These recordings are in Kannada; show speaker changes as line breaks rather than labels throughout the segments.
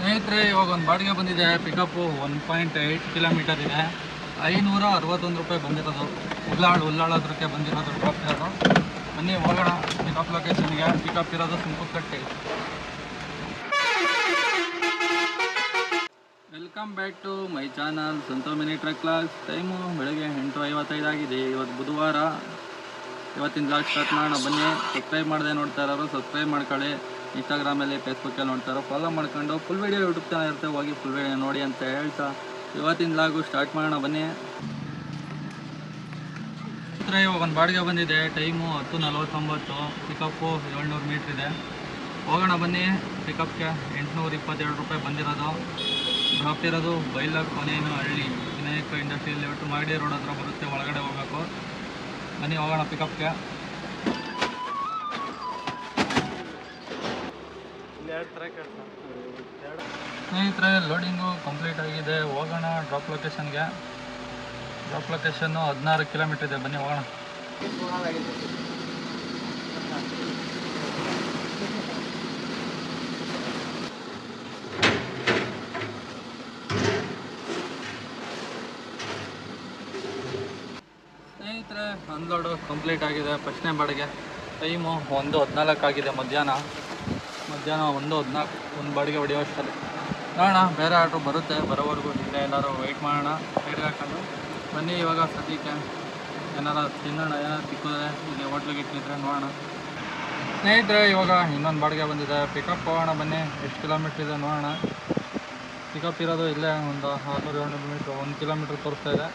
ಸ್ನೇಹಿತರೆ, ಇವಾಗ ಒಂದು ಬಾಡಿಗೆ ಬಂದಿದೆ. ಪಿಕಪ್ಪು 1.8 ಕಿಲೋಮೀಟರ್ ಇದೆ. 561 ರೂಪಾಯಿ ಬಂದಿರೋದು. ಉಳ್ಳಾಳದ್ರಕ್ಕೆ ಬಂದಿರೋದು, ಡ್ರಾಪ್ ಇರೋದು. ಬನ್ನಿ ಹೋಗೋಣ ಪಿಕಪ್ ಲೊಕೇಶನ್ಗೆ. ಪಿಕಪ್ ಇರೋದು Sunkukatte. Welcome back to my channel Santho mini truck class. Time ಬೆಳಗ್ಗೆ 8:55 ಆಗಿದೆ. ಇವತ್ತು ಬುಧವಾರ. ಇವತ್ತಿನ ಬ್ಲಾಗ್ ಸ್ಟಾರ್ಟ್ ಮಾಡೋಣ ಬನ್ನಿ. ಸಬ್ಸ್ಕ್ರೈಬ್ ಮಾಡದೆ ನೋಡ್ತಾ ಇರೋರು ಸಬ್ಸ್ಕ್ರೈಬ್ ಮಾಡ್ಕೊಳ್ಳಿ. ಇನ್ಸ್ಟಾಗ್ರಾಮಲ್ಲಿ ಫೇಸ್ಬುಕ್ಕಲ್ಲಿ ನೋಡ್ತಾರೋ ಫಾಲೋ ಮಾಡ್ಕೊಂಡು ಫುಲ್ ವೀಡಿಯೋ ಯೂಟ್ಯೂಬ್ ಚಾನಲ್ ಇರುತ್ತೆ, ಹೋಗಿ ಫುಲ್ ವೀಡಿಯೋ ನೋಡಿ ಅಂತ ಹೇಳ್ತಾ ಇವತ್ತಿನ ಬ್ಲಾಗು ಸ್ಟಾರ್ಟ್ ಮಾಡೋಣ ಬನ್ನಿ. ಇವಾಗ ಒಂದು ಬಾಡಿಗೆ ಬಂದಿದೆ. ಟೈಮು 10:49. ಪಿಕಪ್ಪು 700 ಮೀಟ್ರ್ ಇದೆ. ಹೋಗೋಣ ಬನ್ನಿ ಪಿಕಪ್ಗೆ. 822 ರೂಪಾಯಿ ಬಂದಿರೋದು. ಡ್ರಾಪ್ ಇರೋದು ಬೈಲಾಗ್ ಕೊನೇನು ಹಳ್ಳಿ, Vinayaka industrial layout Magadi road ಹತ್ರ ಬರುತ್ತೆ. ಒಳಗಡೆ ಹೋಗಬೇಕು. ಬನ್ನಿ ಹೋಗೋಣ ಪಿಕಪ್ಗೆ. ಸ್ನೇಹಿತರೆ, ಲೋಡಿಂಗು ಕಂಪ್ಲೀಟ್ ಆಗಿದೆ. ಹೋಗೋಣ ಡ್ರಾಪ್ ಲೊಕೇಶನ್ಗೆ. ಡ್ರಾಪ್ ಲೊಕೇಶನ್ನು 16 ಕಿಲೋಮೀಟರ್ ಇದೆ. ಬನ್ನಿ ಹೋಗೋಣ. ಸ್ನೇಹಿತರೆ, ಅನ್ಲೋಡು ಕಂಪ್ಲೀಟ್ ಆಗಿದೆ. ಫಸ್ಟ್ನೇ ಬಾಡಿಗೆ. ಟೈಮು 1:14 ಆಗಿದೆ. ಮಧ್ಯಾಹ್ನ 1:14. ಒಂದು ಬಾಡಿಗೆ ಹೊಡೆಯೋಷ್ಟಲ್ಲಿ ನೋಡೋಣ. ಬೇರೆ ಆಟೋ ಬರುತ್ತೆ, ಬರೋವರೆಗೂ ಇಲ್ಲೇ ಏನಾರು ವೆಯ್ಟ್ ಮಾಡೋಣ ಸೈಡ್ಗೆ ಹಾಕೊಂಡು. ಬನ್ನಿ ಇವಾಗ ಸದ್ಯಕ್ಕೆ ಏನಾರು ತಿನ್ನೋಣ. ಏನಾರು ಸಿಕ್ಕಿದ್ರೆ ಇಲ್ಲಿ ಹೋಟ್ಲಿಗೆ ಇಟ್ಟಿದ್ರೆ ನೋಡೋಣ. ಸ್ನೇಹಿತರೆ, ಇವಾಗ ಇನ್ನೊಂದು ಬಾಡಿಗೆ ಬಂದಿದೆ. ಪಿಕಪ್ ಹೋಗೋಣ ಬನ್ನಿ. ಎಷ್ಟು ಕಿಲೋಮೀಟ್ರ್ ಇದೆ ನೋಡೋಣ. ಪಿಕಪ್ ಇರೋದು ಇಲ್ಲೇ ಒಂದು 600-700 ಮೀಟ್ರ್. 1 ಕಿಲೋಮೀಟ್ರ್ ತೋರಿಸ್ತಾ ಇದೆ.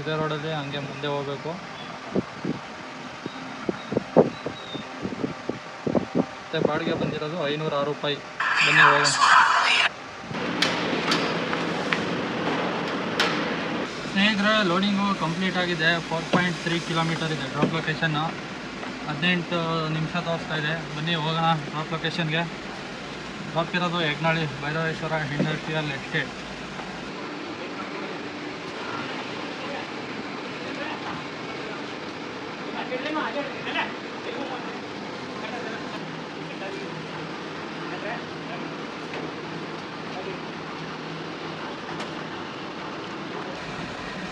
ಇದೇ ರೋಡಲ್ಲಿ ಹಂಗೆ ಮುಂದೆ ಹೋಗಬೇಕು. ಮತ್ತು ಬಾಡಿಗೆ ಬಂದಿರೋದು 506 ರೂಪಾಯಿ. ಬನ್ನಿ ಹೋಗೋಣ. ಸ್ನೇಹಿತರೆ, ಲೋಡಿಂಗು ಕಂಪ್ಲೀಟ್ ಆಗಿದೆ. 4.3 ಕಿಲೋಮೀಟರ್ ಇದೆ. ಡ್ರಾಪ್ ಲೊಕೇಶನ್ನು 18 ನಿಮಿಷ ತೋರಿಸ್ತಾ ಇದೆ. ಬನ್ನಿ ಹೋಗೋಣ ಡ್ರಾಪ್ ಲೊಕೇಶನ್ಗೆ. ಡ್ರಾಪ್ ಇರೋದು ಯಗ್ನಾಳಿ ಭೈರವೇಶ್ವರ ಇಂಡಸ್ಟ್ರಿಯಲ್ ಎಸ್ಟೇಟ್.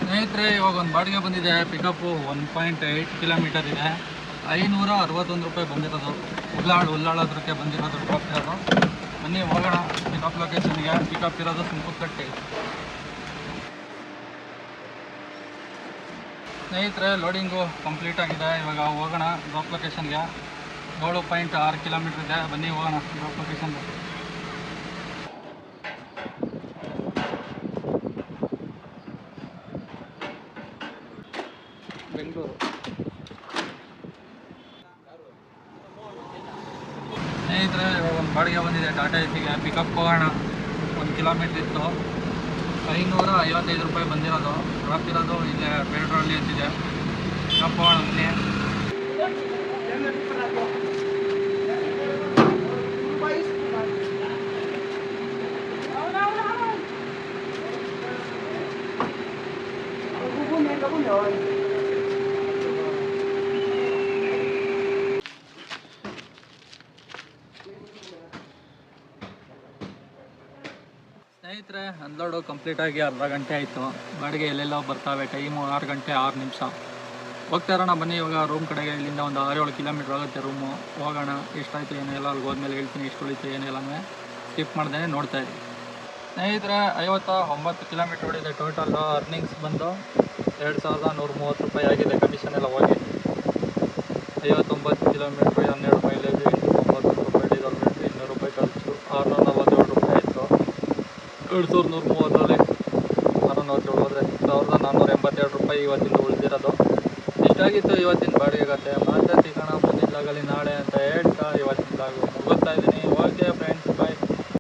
ಸ್ನೇಹಿತರೆ, ಇವಾಗ ಒಂದು ಬಾಡಿಗೆ ಬಂದಿದೆ. ಪಿಕಪ್ಪು 1.8 ಕಿಲೋಮೀಟರ್ ಇದೆ. 561 ರೂಪಾಯಿ ಬಂದಿರೋದು. ಉಳ್ಳಾಳದ್ರಕ್ಕೆ ಬಂದಿರೋದು, ಡ್ರಾಪ್ ಇರೋದು. ಬನ್ನಿ ಹೋಗೋಣ ಪಿಕಪ್ ಲೊಕೇಶನ್ಗೆ. ಪಿಕಪ್ ಇರೋದು ಸುಂಕುಕಟ್ಟೆ. ಸ್ನೇಹಿತರೆ, ಲೋಡಿಂಗು ಕಂಪ್ಲೀಟ್ ಆಗಿದೆ. ಇವಾಗ ಹೋಗೋಣ ಡ್ರಾಪ್ ಲೊಕೇಶನ್ಗೆ. 7.6 ಕಿಲೋಮೀಟ್ರ್ ಇದೆ. ಬನ್ನಿ ಹೋಗೋಣ ಡ್ರಾಪ್ ಲೊಕೇಶನ್ಗೆ. ಬೆಂಗಳೂರು. ಸ್ನೇಹಿತರೆ, ಇವಾಗ ಒಂದು ಬಾಡಿಗೆ ಬಂದಿದೆ ಟಾಟಾ ಎಸಿಗೆ. ಪಿಕಪ್ ಹೋಗೋಣ. 1 ಕಿಲೋಮೀಟ್ರ್ ಇತ್ತು. 555 ರೂಪಾಯಿ ಬಂದಿರೋದು. ಡ್ರಾಪ್ ಇರೋದು ಇಲ್ಲೇ ಬೇಡ್ರಲ್ಲಿ ಅಂತಿದೆ. ಪಿಕಪ್ ಹೋಗೋಣ ಬನ್ನಿ. ಸ್ನೇಹಿತರೆ, ಅನ್ಲೋಡು ಕಂಪ್ಲೀಟ್ ಆಗಿ ಅರ್ಧ ಗಂಟೆ ಆಯಿತು. ಬಾಡಿಗೆ ಎಲ್ಲೆಲ್ಲೋ ಬರ್ತಾವೆ. ಟೈಮು 6 ಗಂಟೆ 6 ನಿಮಿಷ. ಹೋಗ್ತಾ ಇರೋಣ ಬನ್ನಿ ಇವಾಗ ರೂಮ್ ಕಡೆಗೆ. ಇಲ್ಲಿಂದ ಒಂದು 6-7 ಕಿಲೋಮೀಟ್ರ್ ಆಗುತ್ತೆ ರೂಮು. ಹೋಗೋಣ. ಎಷ್ಟಾಯಿತು ಏನೆಲ್ಲ ಅಲ್ಲಿಗೆ ಹೋದ್ಮೇಲೆ ಹೇಳ್ತೀನಿ. ಎಷ್ಟು ಉಳಿತು ಏನೆಲ್ಲವೇ ಸ್ಕಿಪ್ ಮಾಡ್ದೇ ನೋಡ್ತಾ ಇದ್ದೀನಿ. ಸ್ನೇಹಿತರೆ, 59 ಕಿಲೋಮೀಟ್ರ್ ಹೊಡಿದೆ ಟೋಟಲ್ಲು. ಅರ್ನಿಂಗ್ಸ್ ಬಂದು 2130 ರೂಪಾಯಿ ಆಗಿದೆ. ಕಮಿಷನ್ ಎಲ್ಲ ಹೋಗಿ 59 ಕಿಲೋಮೀಟ್ರ್, 12 ಮೈಲೇಜು, 890 ರೂಪಾಯಿ ಡೀಸೆಲ್ ಮೀಟ್ರ್, 200 ರೂಪಾಯಿ ಖರ್ಚು, 647 ರೂಪಾಯಿ ಆಯಿತು. 2130ರಲ್ಲಿ 647 ಹೋದರೆ 1482 ರೂಪಾಯಿ ಇವತ್ತಿಂದ ಉಳಿದಿರೋದು. ಇಷ್ಟಾಗಿತ್ತು ಇವತ್ತಿನ ಬಾಡಿಗೆ ಕತೆ. ಮತ್ತೆ ಸಿಗೋಣ ಮುಂದಿನ ಲಾಗಲ್ಲಿ ನಾಳೆ ಅಂತ ಹೇಳ್ತಾ ಇವತ್ತಿನ ಲಾಗು ಮುಗಿಸ್ತಾ ಇದ್ದೀನಿ. Okay friends.